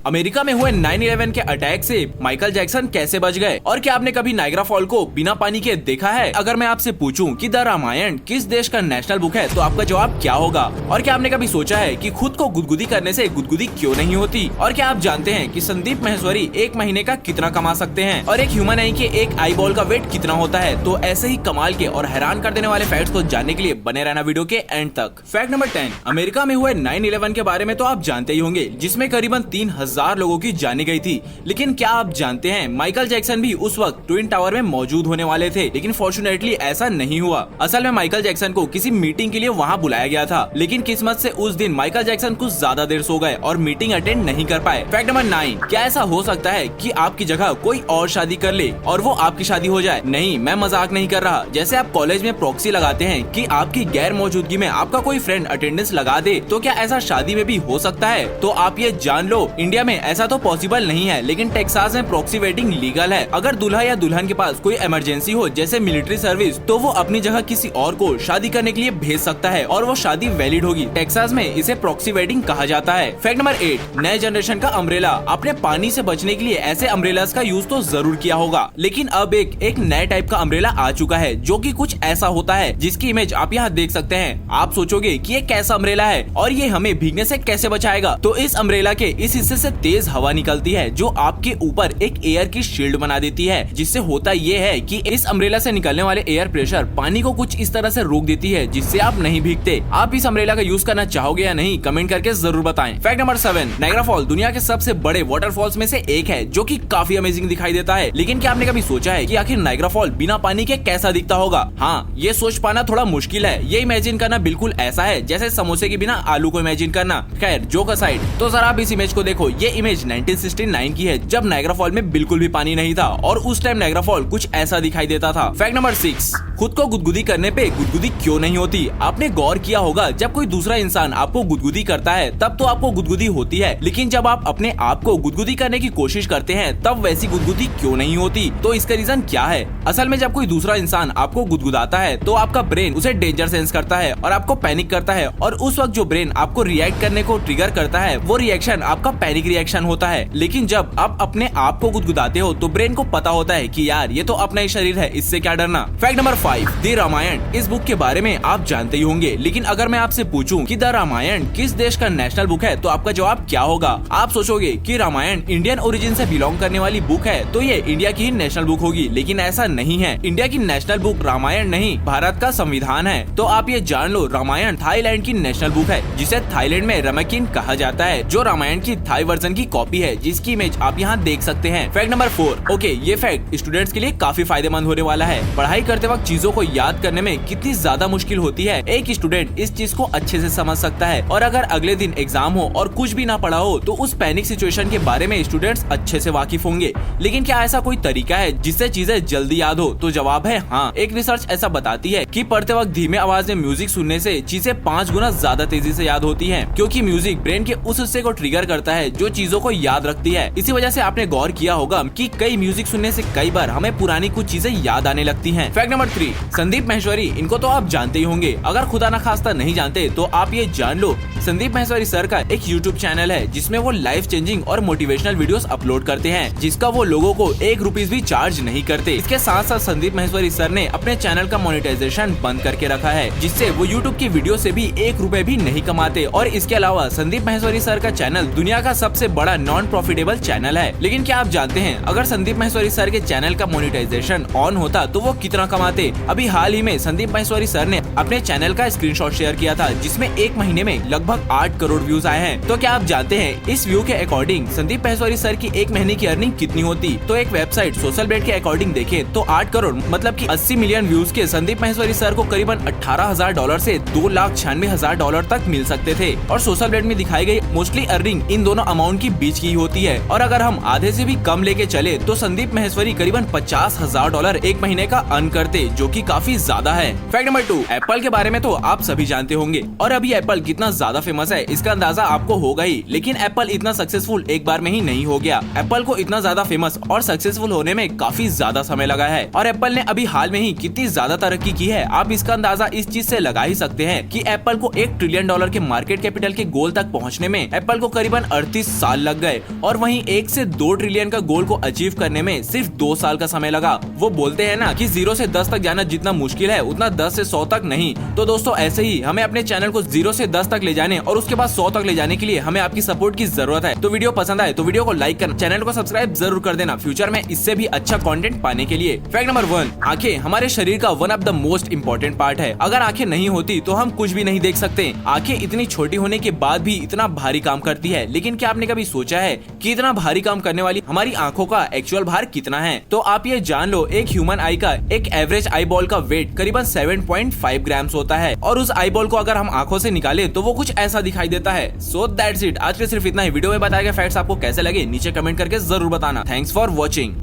America में हुए 9/11 के अटैक से माइकल जैक्सन कैसे बच गए, और क्या आपने कभी नायग्रा फॉल को बिना पानी के देखा है? अगर मैं आपसे पूछूं कि द रामायण किस देश का नेशनल बुक है तो आपका जवाब क्या होगा? और क्या आपने कभी सोचा है कि खुद को गुदगुदी करने से गुदगुदी क्यों नहीं होती? और क्या आप जानते हैं कि संदीप माहेश्वरी एक महीने का कितना कमा सकते हैं, और एक ह्यूमन आई के एक आई बॉल का वेट कितना होता है? तो ऐसे ही कमाल के और हैरान कर देने वाले फैक्ट्स को जानने के लिए बने रहना वीडियो के एंड तक। फैक्ट नंबर 10, अमेरिका में हुए 9/11 के बारे में तो आप जानते ही होंगे, जिसमें करीबन 3000 लोगों की जानी गई थी। लेकिन क्या आप जानते हैं माइकल जैक्सन भी उस वक्त ट्विन टावर में मौजूद होने वाले थे, लेकिन फॉर्चुनेटली ऐसा नहीं हुआ। असल में माइकल जैक्सन को किसी मीटिंग के लिए वहाँ बुलाया गया था, लेकिन किस्मत से उस दिन माइकल जैक्सन कुछ ज्यादा देर सो गए और मीटिंग अटेंड नहीं कर पाए। फैक्ट नंबर 9, क्या ऐसा हो सकता है कि आपकी जगह कोई और शादी कर ले और वो आपकी शादी हो जाए? नहीं, मैं मजाक नहीं कर रहा। जैसे आप कॉलेज में प्रॉक्सी लगाते हैं कि आपकी गैर मौजूदगी में आपका कोई फ्रेंड अटेंडेंस लगा दे, तो क्या ऐसा शादी में भी हो सकता है? तो आप ये जान लो, इंडिया में ऐसा तो पॉसिबल नहीं है, लेकिन टेक्सास में प्रॉक्सी वेडिंग लीगल है। अगर दूल्हा या दुल्हन के पास कोई इमरजेंसी हो, जैसे मिलिट्री सर्विस, तो वो अपनी जगह किसी और को शादी करने के लिए भेज सकता है और वो शादी वैलिड होगी। टेक्सास में इसे प्रॉक्सी वेडिंग कहा जाता है। फैक्ट नंबर 8, नए जनरेशन का अम्ब्रेला। आपने पानी से बचने के लिए ऐसे अम्ब्रेलास का यूज तो जरूर किया होगा, लेकिन अब एक नए टाइप का अम्ब्रेला आ चुका है जो कि कुछ ऐसा होता है, जिसकी इमेज आप यहाँ देख सकते हैं। आप सोचोगे कि ये कैसा अम्ब्रेला है और ये हमें भीगने से कैसे बचाएगा? तो इस अम्ब्रेला के इस हिस्से से तेज हवा निकलती है जो आपके ऊपर एक एयर की शील्ड बना देती है, जिससे होता ये है कि इस अम्ब्रेला से निकलने वाले एयर प्रेशर पानी को कुछ इस तरह से रोक देती है, जिससे आप नहीं भीगते। आप इस अम्ब्रेला का यूज करना चाहोगे या नहीं, कमेंट करके जरूर बताएं। फैक्ट नंबर 7, नायग्रा फॉल दुनिया के सबसे बड़े वाटरफॉल्स में से एक है, जो कि काफी अमेजिंग दिखाई देता है। लेकिन क्या आपने कभी सोचा है कि आखिर नायग्रा फॉल बिना पानी के कैसा दिखता होगा? हाँ, ये सोच पाना थोड़ा मुश्किल है। ये इमेजिन करना बिल्कुल ऐसा है जैसे समोसे के बिना आलू को इमेजिन करना। खैर, जोक असाइड, तो जरा आप इस इमेज को देखो। ये इमेज 1969 की है, जब नायग्रा फॉल में बिल्कुल भी पानी नहीं था और उस टाइम नायग्रा फॉल कुछ ऐसा दिखाई देता था। फैक्ट नंबर 6, खुद को गुदगुदी करने पे गुदगुदी क्यों नहीं होती? आपने गौर किया होगा, जब कोई दूसरा इंसान आपको गुदगुदी करता है तब तो आपको गुदगुदी होती है, लेकिन जब आप अपने आप को गुदगुदी करने की कोशिश करते हैं तब वैसी गुदगुदी क्यों नहीं होती? तो इसका रीजन क्या है? असल में जब कोई दूसरा इंसान आपको गुदगुदाता है तो आपका ब्रेन उसे डेंजर सेंस करता है और आपको पैनिक करता है, और उस वक्त जो ब्रेन आपको रिएक्ट करने को ट्रिगर करता है वो रिएक्शन आपका पैनिक रिएक्शन होता है। लेकिन जब आप अपने आप को गुदगुदाते हो तो ब्रेन को पता होता है कि यार ये तो अपना ही शरीर है, इससे क्या डरना। Fact number 5, the Ramayana. इस बुक के बारे में आप जानते ही होंगे, लेकिन अगर मैं आपसे पूछूं कि द रामायण किस देश का नेशनल बुक है तो आपका जवाब क्या होगा? आप सोचोगे कि रामायण इंडियन ओरिजिन से बिलोंग करने वाली बुक है तो ये इंडिया की ही नेशनल बुक होगी, लेकिन ऐसा नहीं है। इंडिया की नेशनल बुक रामायण नहीं, भारत का संविधान है। तो आप ये जान लो, रामायण थाईलैंड की नेशनल बुक है, जिसे थाईलैंड में रमकीन कहा जाता है, जो रामायण की थाई वर्जन की कॉपी है, जिसकी इमेज आप यहाँ देख सकते हैं। फैक्ट नंबर 4, ओके, ये फैक्ट स्टूडेंट्स के लिए काफी फायदेमंद होने वाला है। पढ़ाई करते वक्त चीजों को याद करने में कितनी ज्यादा मुश्किल होती है, एक स्टूडेंट इस चीज को अच्छे से समझ सकता है। और अगर अगले दिन एग्जाम हो और कुछ भी ना पढ़ा हो तो उस पैनिक सिचुएशन के बारे में स्टूडेंट्स अच्छे से वाकिफ होंगे। लेकिन क्या ऐसा कोई तरीका है जिससे चीजें जल्दी याद हो? तो जवाब है हाँ। एक रिसर्च ऐसा बताती है कि पढ़ते वक्त धीमे आवाज में म्यूजिक सुनने से चीजें 5 गुना ज्यादा तेजी से याद होती हैं, क्योंकि म्यूजिक ब्रेन के उस हिस्से को ट्रिगर करता है जो चीजों को याद रखती है। इसी वजह से आपने गौर किया होगा कि कई म्यूजिक सुनने से कई बार हमें पुरानी कुछ चीजें याद आने लगती हैं। फैक्ट नंबर 3, संदीप माहेश्वरी, इनको तो आप जानते ही होंगे। अगर खुदा न खास्ता नहीं जानते तो आप ये जान लो, संदीप माहेश्वरी सर का एक यूट्यूब चैनल है जिसमें वो लाइफ चेंजिंग और मोटिवेशनल वीडियोस अपलोड करते हैं, जिसका वो लोगों को 1 रुपीस भी चार्ज नहीं करते। इसके साथ साथ संदीप माहेश्वरी सर ने अपने चैनल का मोनेटाइजेशन बंद करके रखा है, जिससे वो यूट्यूब की वीडियो से भी 1 रुपए भी नहीं कमाते। और इसके अलावा संदीप माहेश्वरी सर का चैनल दुनिया का सबसे बड़ा नॉन प्रॉफिटेबल चैनल है। लेकिन क्या आप जानते हैं, अगर संदीप माहेश्वरी सर के चैनल का मोनेटाइजेशन ऑन होता तो वो कितना कमाते? अभी हाल ही में संदीप माहेश्वरी सर ने अपने चैनल का स्क्रीनशॉट शेयर किया था, जिसमें 1 महीने में लगभग 8 करोड़ व्यूज आए हैं। तो क्या आप जानते हैं इस व्यू के अकॉर्डिंग संदीप माहेश्वरी सर की 1 महीने की अर्निंग कितनी होती? तो एक वेबसाइट सोशल ब्लेड के अकॉर्डिंग देखें तो 8 करोड़ मतलब कि 80 मिलियन व्यूज के संदीप माहेश्वरी सर को करीबन $18,000 से $2,96,000 तक मिल सकते थे। और सोशल ब्लेड में दिखाई गई मोस्टली अर्निंग इन दोनों अमाउंट की बीच की होती है। और अगर हम आधे से भी कम लेके चले तो संदीप माहेश्वरी करीबन $50,000 1 महीने का अर्न करते, जो कि काफी ज्यादा है। फैक्ट नंबर 2, एप्पल के बारे में तो आप सभी जानते होंगे, और अभी एप्पल कितना ज्यादा फेमस है इसका अंदाजा आपको होगा ही। लेकिन एप्पल इतना सक्सेसफुल एक बार में ही नहीं हो गया। एप्पल को इतना ज्यादा फेमस और सक्सेसफुल होने में काफी ज्यादा समय लगा है, और एप्पल ने अभी हाल में ही कितनी ज्यादा तरक्की की है आप इसका अंदाजा इस चीज से लगा ही सकते हैं कि एप्पल को $1 ट्रिलियन के मार्केट कैपिटल के गोल तक पहुंचने में एप्पल को करीबन 38 साल लग गए और वहीं 1 से 2 ट्रिलियन का गोल को अचीव करने में सिर्फ 2 साल का समय लगा। वो बोलते हैं ना कि 0 से 10 तक जाना जितना मुश्किल है उतना 10 से 100 तक नहीं। तो दोस्तों ऐसे ही हमें अपने चैनल को 0 से 10 तक ले जाने और उसके बाद 100 तक ले जाने के लिए हमें आपकी सपोर्ट की जरूरत है। तो वीडियो पसंद आए तो वीडियो को लाइक करना, चैनल को सब्सक्राइब जरूर कर देना फ्यूचर में इससे भी अच्छा कंटेंट पाने के लिए। फैक्ट नंबर 1, आंखें हमारे शरीर का one of the most important part है। अगर आंखें नहीं होती तो हम कुछ भी नहीं देख सकते। आंखें इतनी छोटी होने के बाद भी इतना भारी काम करती है, लेकिन क्या आपने कभी सोचा है कि इतना भारी काम करने वाली हमारी आंखों का एक्चुअल भार कितना है? तो आप ये जान लो, एक ह्यूमन आई का एक एवरेज आई बॉल का वेट करीबन 7.5 ग्राम्स होता है और उस आई बॉल को अगर हम आंखों से निकाले तो वो कुछ ऐसा दिखाई देता है। सो दैट्स इट, आज के सिर्फ इतना ही। वीडियो में बताए गए फैक्ट्स आपको कैसे लगे नीचे कमेंट करके जरूर बताना। Thanks for watching.